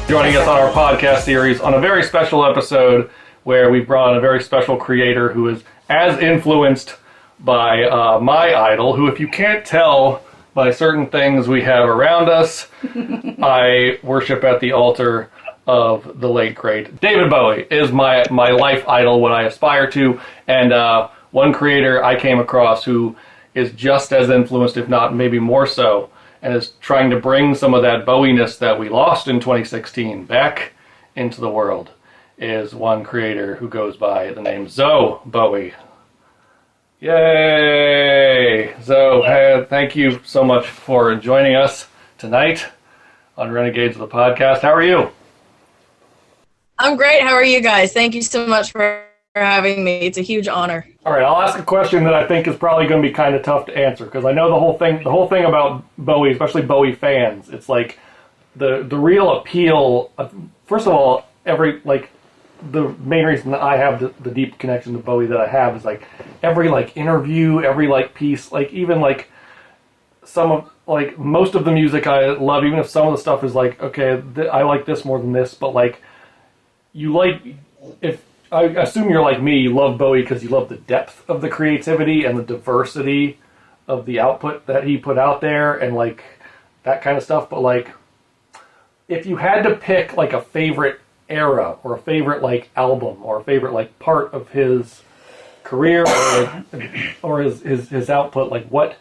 Joining us on our podcast series on a very special episode where we've brought on a very special creator who is as influenced by my idol, who, if you can't tell by certain things we have around us, I worship at the altar of the late great David Bowie is my life idol, what I aspire to, and one creator I came across who is just as influenced, if not maybe more so, and is trying to bring some of that Bowie-ness that we lost in 2016 back into the world, is one creator who goes by the name Zoe Bowie. Yay! Zoe, thank you so much for joining us tonight on Renegades of the podcast. How are you? I'm great. How are you guys? Thank you so much for having me. It's a huge honor. All right, I'll ask a question that I think is probably going to be kind of tough to answer, because I know the whole thing about Bowie, especially Bowie fans, it's like the real appeal of, first of all, the main reason that I have the deep connection to Bowie that I have is like every interview, every piece, even some of most of the music I love, even if some of the stuff is okay, I like this more than this, but if I assume you're like me, you love Bowie because you love the depth of the creativity and the diversity of the output that he put out there and that kind of stuff. But if you had to pick a favorite era or a favorite album or a favorite part of his career or his output, what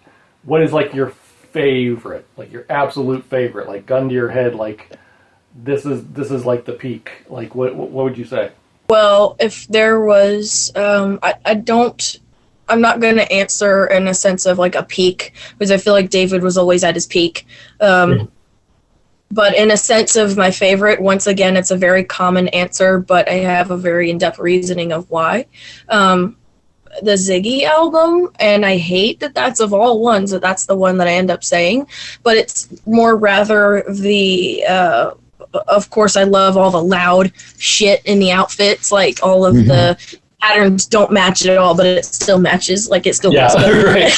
is your favorite, your absolute favorite, gun to your head, this is the peak, what would you say? Well, if there was, I'm not going to answer in a sense of a peak, because I feel like David was always at his peak. But in a sense of my favorite, once again, it's a very common answer, but I have a very in-depth reasoning of why. The Ziggy album, and I hate that that's of all ones, that's the one that I end up saying, but it's more rather the... of course, I love all the loud shit in the outfits, all of the patterns don't match at all, but it still matches, it still matches. Right.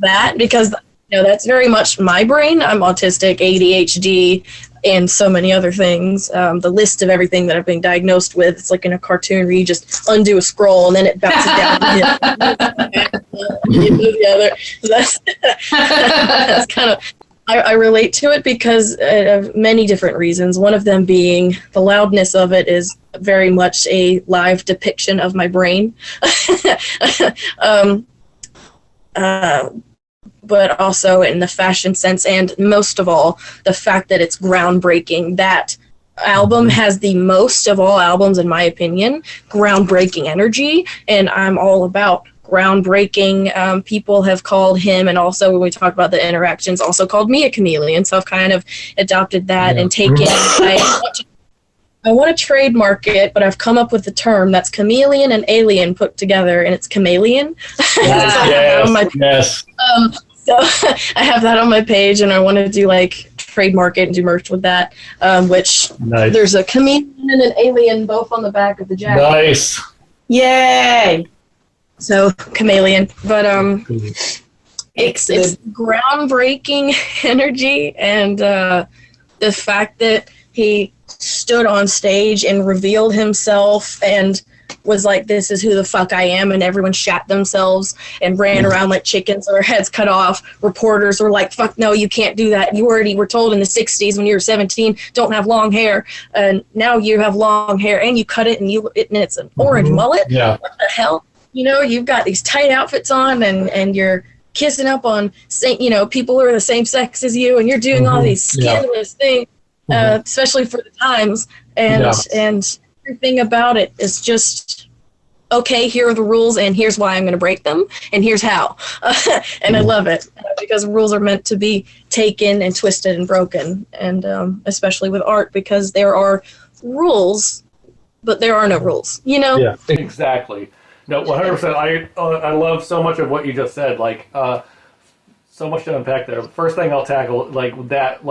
That, because that's very much my brain. I'm autistic, ADHD, and so many other things. The list of everything that I've been diagnosed with, it's like in a cartoon where you just undo a scroll and then it bounces down the other. That's kind of... I relate to it because of many different reasons. One of them being the loudness of it is very much a live depiction of my brain. But also in the fashion sense, and most of all, the fact that it's groundbreaking. That album has the most of all albums, in my opinion, groundbreaking energy, and I'm all about groundbreaking. People have called him, and also when we talk about the interactions, also called me a chameleon, so I've kind of adopted that and taken I want to trademark it, but I've come up with the term that's chameleon and alien put together, and it's chameleon. Yes. So I have that on my page, and I want to do trademark it and do merch with that, which there's a chameleon and an alien both on the back of the jacket. Nice. Yay! So chameleon, but it's groundbreaking energy, and the fact that he stood on stage and revealed himself and was like, this is who the fuck I am, and everyone shat themselves and ran around like chickens with their heads cut off. Reporters were like, fuck no, you can't do that. You already were told in the 60s when you were 17, don't have long hair, and now you have long hair and you cut it and it's an orange mullet. Yeah. What the hell? You've got these tight outfits on and you're kissing up on, people who are the same sex as you, and you're doing all these scandalous things, especially for the times, and everything about it is just, okay, here are the rules, and here's why I'm going to break them, and here's how. And I love it, because rules are meant to be taken and twisted and broken, and especially with art, because there are rules, but there are no rules, Yeah, exactly. No, 100%. I love so much of what you just said. So much to unpack there. First thing I'll tackle, that,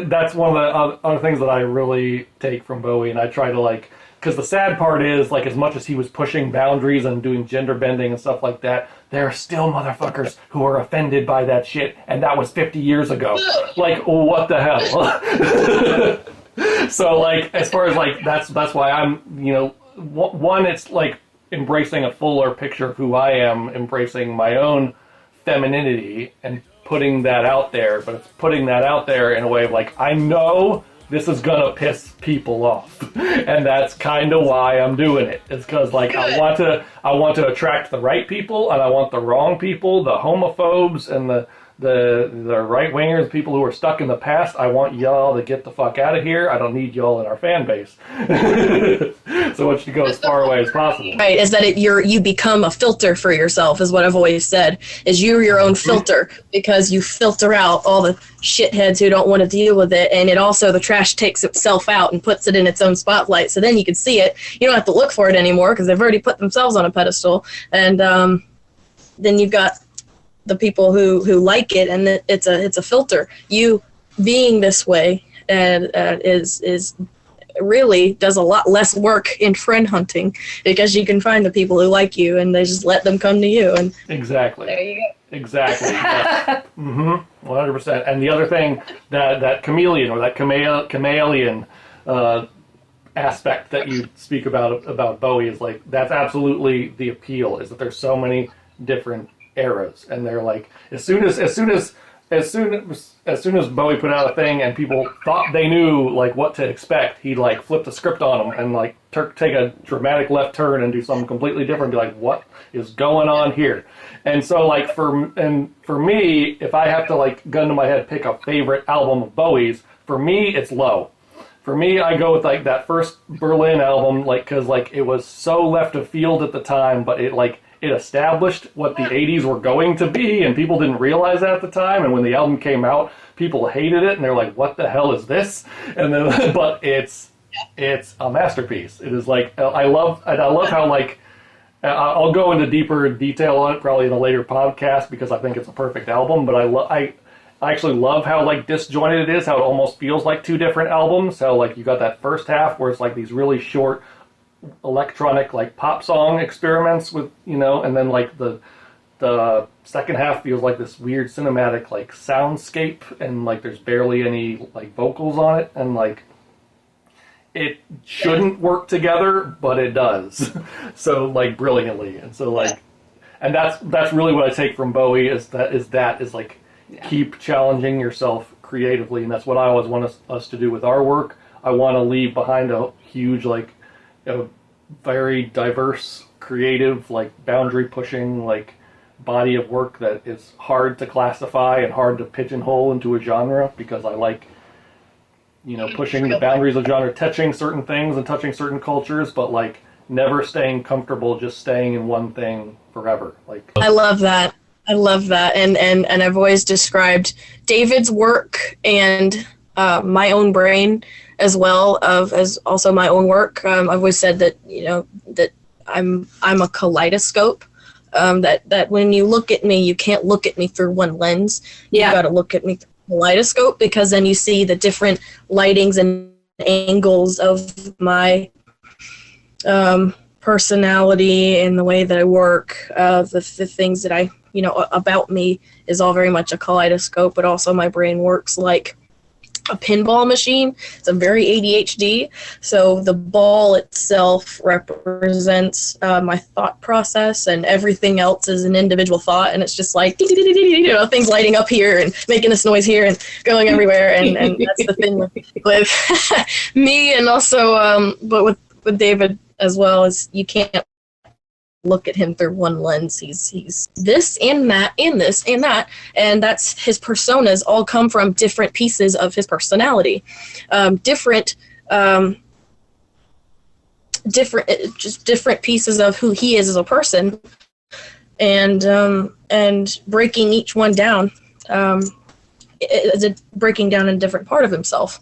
that's one of the other things that I really take from Bowie, and I try to the sad part is, like, as much as he was pushing boundaries and doing gender bending and stuff like that, there are still motherfuckers who are offended by that shit, and that was 50 years ago. Like, what the hell? So, like, as far as, like, that's why I'm, you know, one, it's like embracing a fuller picture of who I am, embracing my own femininity and putting that out there, but it's putting that out there in a way of, like, I know this is gonna piss people off, and that's kind of why I'm doing it. It's because, like, I want to attract the right people, and I want the wrong people, the homophobes and the right wingers, people who are stuck in the past. I want y'all to get the fuck out of here. I don't need y'all in our fan base. So I want you to go as far away as possible. Right, is that you become a filter for yourself, is what I've always said, is you're your own filter, because you filter out all the shitheads who don't want to deal with it, and it also, the trash takes itself out and puts it in its own spotlight, so then you can see it. You don't have to look for it anymore, because they've already put themselves on a pedestal, and then you've got the people who like it, and it's a filter. You being this way and is really does a lot less work in friend hunting, because you can find the people who like you, and they just let them come to you. And exactly. There you go. Exactly. Yeah. 100%. And the other thing, that chameleon or that chameleon aspect that you speak about Bowie is, like, that's absolutely the appeal, is that there's so many different eras, and they're like, as soon as Bowie put out a thing and people thought they knew, like, what to expect, he'd, like, flip the script on them and, like, take a dramatic left turn and do something completely different, be like, what is going on here? And so, like, for me, if I have to, like, gun to my head, pick a favorite album of Bowie's, for me, it's Low. For me, I go with, like, that first Berlin album, like, because, like, it was so left of field at the time, but it, like, it established what the 80s were going to be, and people didn't realize that at the time. And when the album came out, people hated it, and they're like, what the hell is this? And then, but it's a masterpiece. It is, like, I love how, like, I'll go into deeper detail on it probably in a later podcast, because I think it's a perfect album, but I actually love how, like, disjointed it is, how it almost feels like two different albums. How, like, you got that first half where it's, like, these really short electronic, like, pop song experiments with, you know, and then, like, the second half feels like this weird cinematic, like, soundscape, and, like, there's barely any, like, vocals on it, and, like, it shouldn't work together, but it does. So, like, brilliantly. And so, like, and that's really what I take from Bowie, is like, keep challenging yourself creatively, and that's what I always want us to do with our work. I want to leave behind a huge, like, a very diverse, creative, like, boundary-pushing, like, body of work that is hard to classify and hard to pigeonhole into a genre, because I like, you know, pushing the boundaries of genre, touching certain things and touching certain cultures, but, like, never staying comfortable just staying in one thing forever. Like, I love that. And I've always described David's work and my own brain as well as also my own work. I've always said that, you know, that I'm a kaleidoscope. That when you look at me, you can't look at me through one lens. You got to look at me through a kaleidoscope, because then you see the different lightings and angles of my personality and the way that I work. The things that I, you know, about me is all very much a kaleidoscope, but also my brain works like a pinball machine. It's a very ADHD. So the ball itself represents my thought process, and everything else is an individual thought. And it's just like, you know, things lighting up here and making this noise here and going everywhere. And that's the thing with me, and also, but with David as well, is you can't look at him through one lens. He's this and that and this and that, and that's his personas all come from different pieces of his personality, different pieces of who he is as a person, and breaking each one down, breaking down a different part of himself,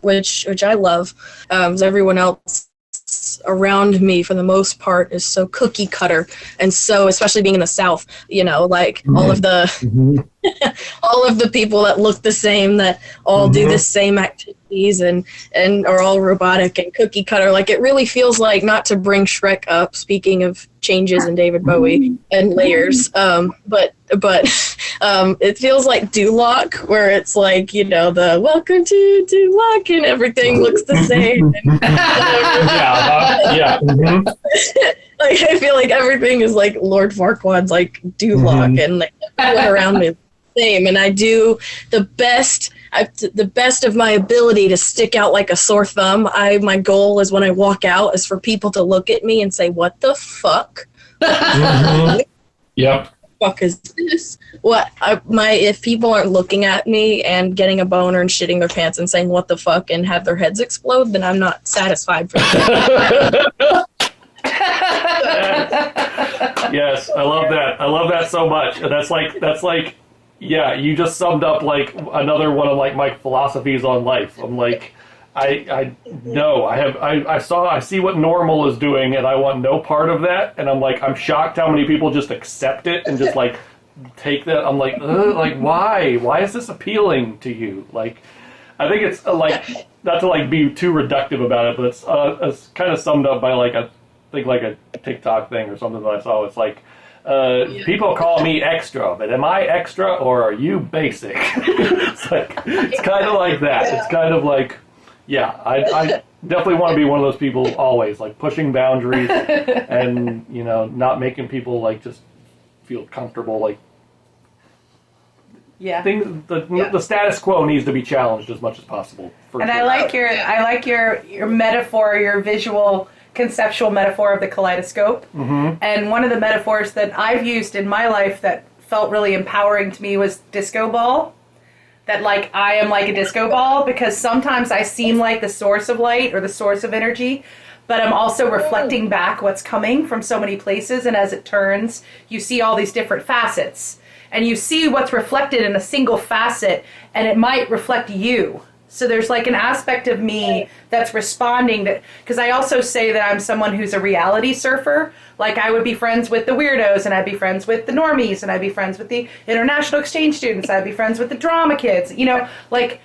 which I love. Everyone else around me for the most part is so cookie cutter, and so, especially being in the South, you know, like all of the all of the people that look the same, that all do the same activities these and are all robotic and cookie cutter. Like, it really feels like, not to bring Shrek up, speaking of changes in David Bowie and layers, but it feels like Duloc, where it's like, you know, the welcome to Duloc and everything looks the same. And, like, I feel like everything is like Lord Farquaad's like Duloc, and like, everyone around me is the same, and I do the best of my ability to stick out like a sore thumb. My goal is, when I walk out, is for people to look at me and say, "What the fuck?" Yep. Fuck is this? If people aren't looking at me and getting a boner and shitting their pants and saying "what the fuck" and have their heads explode, then I'm not satisfied for that. Yes, I love that. I love that so much. That's like, yeah, you just summed up like another one of like my philosophies on life. I'm like, I see what normal is doing, and I want no part of that. And I'm like, I'm shocked how many people just accept it and just like take that. I'm like, why? Why is this appealing to you? Like, I think it's like, not to like be too reductive about it, but it's kind of summed up by like a TikTok thing or something that I saw. It's like, people call me extra, but am I extra or are you basic? It's kind of like that. It's kind of like, yeah, I definitely want to be one of those people always, like pushing boundaries and, you know, not making people like just feel comfortable. Like, the status quo needs to be challenged as much as possible. And sure. I like your metaphor, your visual conceptual metaphor of the kaleidoscope. Mm-hmm. And one of the metaphors that I've used in my life that felt really empowering to me was disco ball. That like, I am like a disco ball, because sometimes I seem like the source of light or the source of energy, but I'm also reflecting back what's coming from so many places. And as it turns, you see all these different facets, and you see what's reflected in a single facet, and it might reflect you. So there's like an aspect of me that's responding to, because I also say that I'm someone who's a reality surfer. Like, I would be friends with the weirdos, and I'd be friends with the normies, and I'd be friends with the international exchange students, I'd be friends with the drama kids, you know, like,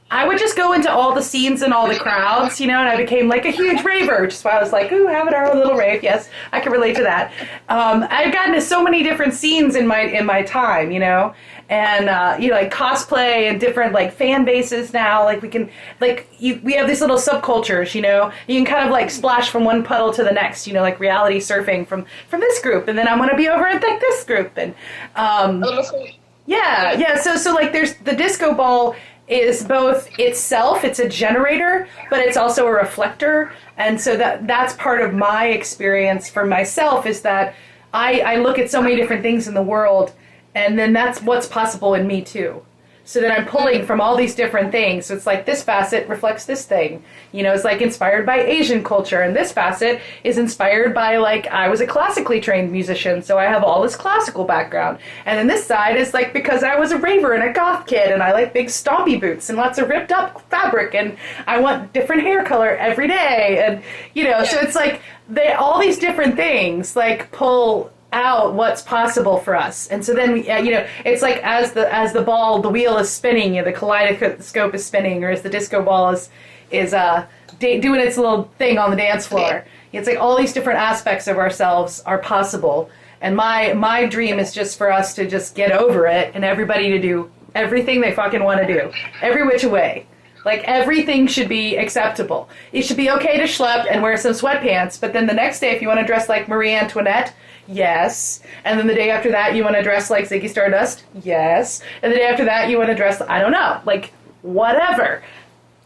I would just go into all the scenes and all the crowds, you know, and I became like a huge raver, which is why I was like, ooh, having our own little rave. Yes, I can relate to that. I've gotten to so many different scenes in my time, you know, and, you know, like cosplay and different like fan bases now. Like, we can, like, we have these little subcultures, you know, you can kind of like splash from one puddle to the next, you know, like reality surfing from this group. And then I want to be over at like this group. And, So like there's the disco ball is both itself, it's a generator, but it's also a reflector. And so that's part of my experience for myself, is that I look at so many different things in the world, and then that's what's possible in me too. So that I'm pulling from all these different things. So it's like, this facet reflects this thing. You know, it's like inspired by Asian culture, and this facet is inspired by, like, I was a classically trained musician, so I have all this classical background. And then this side is like, because I was a raver and a goth kid, and I like big stompy boots and lots of ripped up fabric, and I want different hair color every day. And, you know, so it's like, all these different things, like, pull out what's possible for us. And so then, you know, it's like, as the ball, the wheel is spinning, you know, the kaleidoscope is spinning, or as the disco ball is doing its little thing on the dance floor. It's like all these different aspects of ourselves are possible. And my dream is just for us to just get over it, and everybody to do everything they fucking want to do, every which way. Like, everything should be acceptable. It should be okay to schlep and wear some sweatpants, but then the next day, if you want to dress like Marie Antoinette, yes. And then the day after that, you want to dress like Ziggy Stardust, yes. And the day after that, you want to dress, I don't know, like, whatever.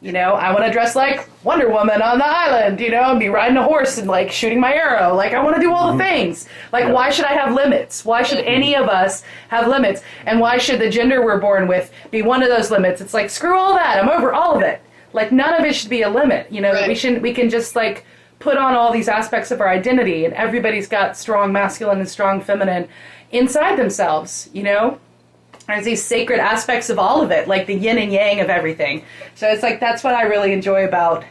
You know, I want to dress like Wonder Woman on the island, you know, and be riding a horse and, like, shooting my arrow. Like, I want to do all the things. Like, why should I have limits? Why should any of us have limits? And why should the gender we're born with be one of those limits? It's like, screw all that. I'm over all of it. Like, none of it should be a limit. You know, that we can just, like, put on all these aspects of our identity, and everybody's got strong masculine and strong feminine inside themselves, you know? There's these sacred aspects of all of it, like the yin and yang of everything. So it's like, that's what I really enjoy about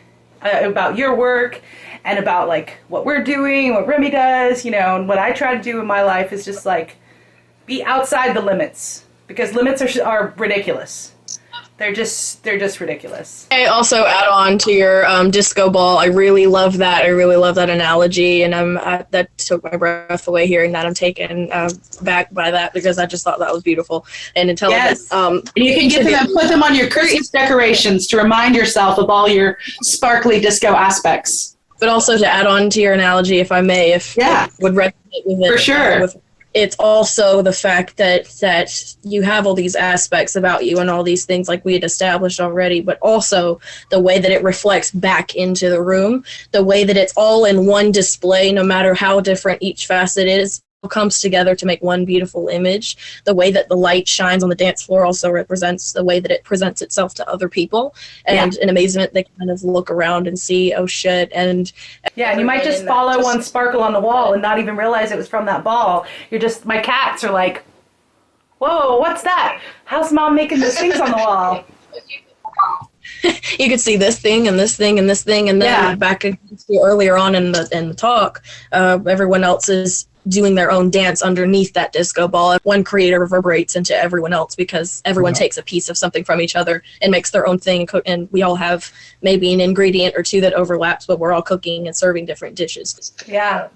your work, and about, like, what we're doing, what Remy does, you know, and what I try to do in my life is just, like, be outside the limits, because limits are ridiculous. They're just ridiculous. I also add on to your disco ball. I really love that. I really love that analogy, and that took my breath away hearing that. I'm taken back by that because I just thought that was beautiful and intelligent. Yes. And you can get them and put them on your Christmas decorations to remind yourself of all your sparkly disco aspects. But also to add on to your analogy, if I may, if it would resonate with it. For sure. It's also the fact that you have all these aspects about you and all these things like we had established already, but also the way that it reflects back into the room, the way that it's all in one display, no matter how different each facet is, comes together to make one beautiful image. The way that the light shines on the dance floor also represents the way that it presents itself to other people, and in amazement they kind of look around and see, oh shit, and you might just follow one sparkle on the wall and not even realize it was from that ball. My cats are like, whoa, what's that? How's mom making those things on the wall? You could see this thing and this thing and this thing, and then back earlier on in the talk, everyone else is doing their own dance underneath that disco ball. One creator reverberates into everyone else because everyone takes a piece of something from each other and makes their own thing, and we all have maybe an ingredient or two that overlaps, but we're all cooking and serving different dishes. Yeah,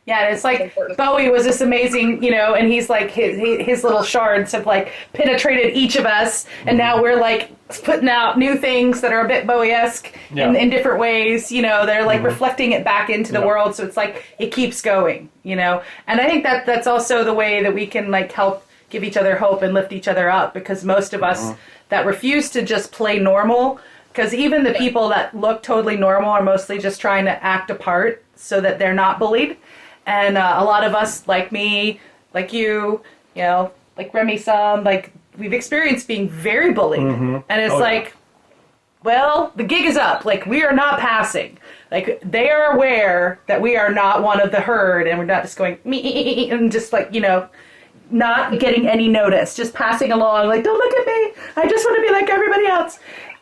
and it's like Bowie was this amazing, and he's like his little shards have like penetrated each of us, and now we're like putting out new things that are a bit Bowie-esque in different ways. They're like reflecting it back into the world, so it's like it keeps going. And I think that's also the way that we can like help give each other hope and lift each other up, because most of us that refuse to just play normal, because even the people that look totally normal are mostly just trying to act a part so that they're not bullied. And a lot of us, like me, like you, like Remy like we've experienced being very bullied. And it's well, the gig is up. Like, we are not passing. Like, they are aware that we are not one of the herd, and we're not just going, me, and just like, not getting any notice, just passing along, like, don't look at me. I just want to be like everybody else.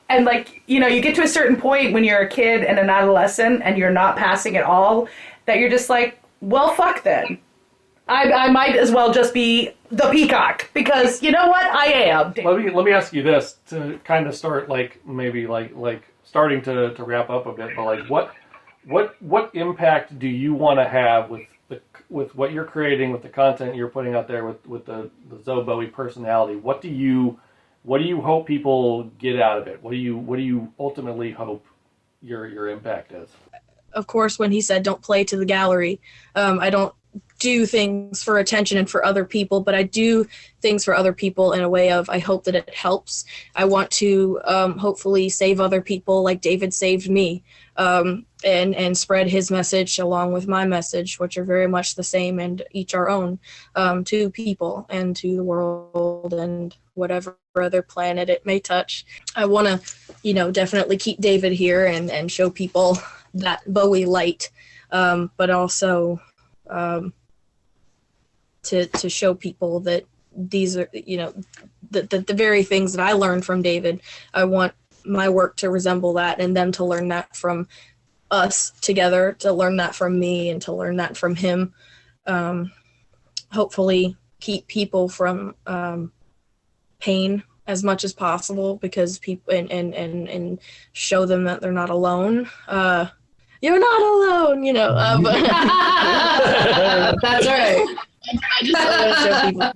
And like, you get to a certain point when you're a kid and an adolescent and you're not passing at all, that you're just like, well, fuck then. I might as well just be the peacock, because you know what? I am. Let me ask you this to kind of start maybe starting to wrap up a bit. But what impact do you want to have with what you're creating, with the content you're putting out there, with the Zoe Bowie personality? What do you hope people get out of it? What do you ultimately hope your impact is? Of course, when he said don't play to the gallery, I don't do things for attention and for other people, but I do things for other people in a way of I hope that it helps. I want to hopefully save other people like David saved me, and spread his message along with my message, which are very much the same and each our own, to people and to the world and whatever other planet it may touch. I want to, definitely keep David here and show people that Bowie light, but also to show people that these are, the very things that I learned from David. I want my work to resemble that, and them to learn that from us together, to learn that from me and to learn that from him. Hopefully keep people from pain as much as possible, because people and show them that they're not alone. You're not alone, but that's right. I just want to show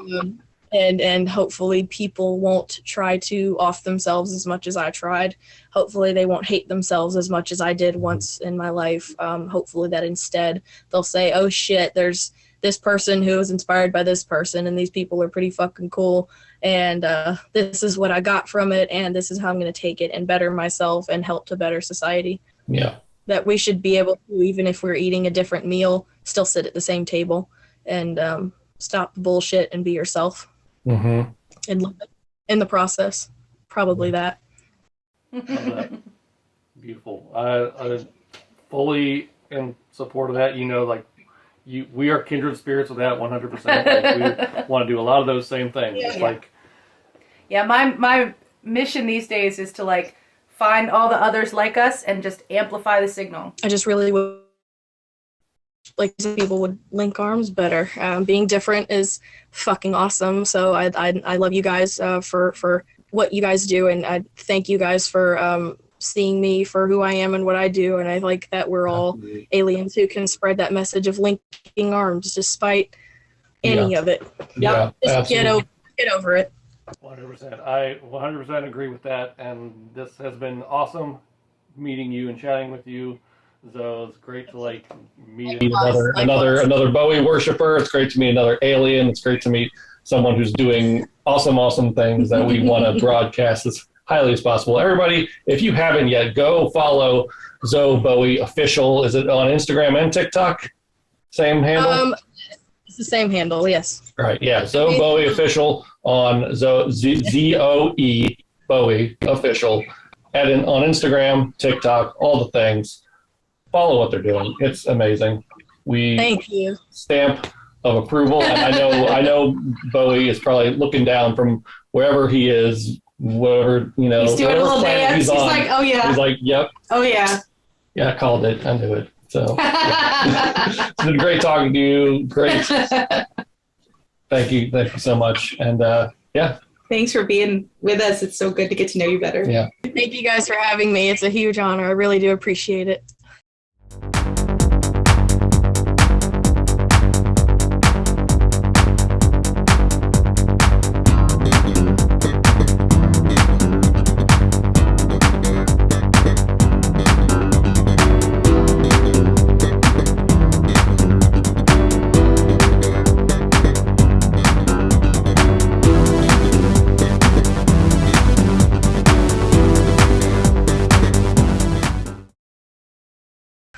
people, and hopefully people won't try to off themselves as much as I tried. Hopefully they won't hate themselves as much as I did once in my life. Hopefully that instead they'll say, oh shit, there's this person who was inspired by this person, and these people are pretty fucking cool, and this is what I got from it, and this is how I'm going to take it and better myself and help to better society. Yeah. That we should be able to, even if we're eating a different meal, still sit at the same table and stop the bullshit and be yourself. Mm-hmm. And love it in the process. Probably that. Beautiful. I fully in support of that. We are kindred spirits with that 100%. We want to do a lot of those same things. Yeah. My mission these days is to find all the others like us and just amplify the signal. I just really would like some people would link arms better. Being different is fucking awesome. So I love you guys for what you guys do, and I thank you guys for seeing me for who I am and what I do, and I like that we're all aliens who can spread that message of linking arms despite any of it. Yeah, just get over it. 100%. I 100% agree with that, and this has been awesome meeting you and chatting with you. So it's great to meet another Bowie worshiper. It's great to meet another alien. It's great to meet someone who's doing awesome things that we want to broadcast as highly as possible. Everybody, if you haven't yet, go follow Zoe Bowie Official. Is it on Instagram and TikTok? Same handle? It's the same handle, yes. Right, yeah. Zoe Bowie Official on Z-O-E Bowie Official. And on Instagram, TikTok, all the things. Follow what they're doing. It's amazing. Thank you. Stamp of approval. And I know Bowie is probably looking down from wherever he is, whatever, He's doing a little dance. He's like, oh yeah. He's like, yep. Oh yeah. Yeah, I called it. I knew it. So it's been great talking to you. Great. Thank you so much. And yeah. Thanks for being with us. It's so good to get to know you better. Yeah. Thank you guys for having me. It's a huge honor. I really do appreciate it.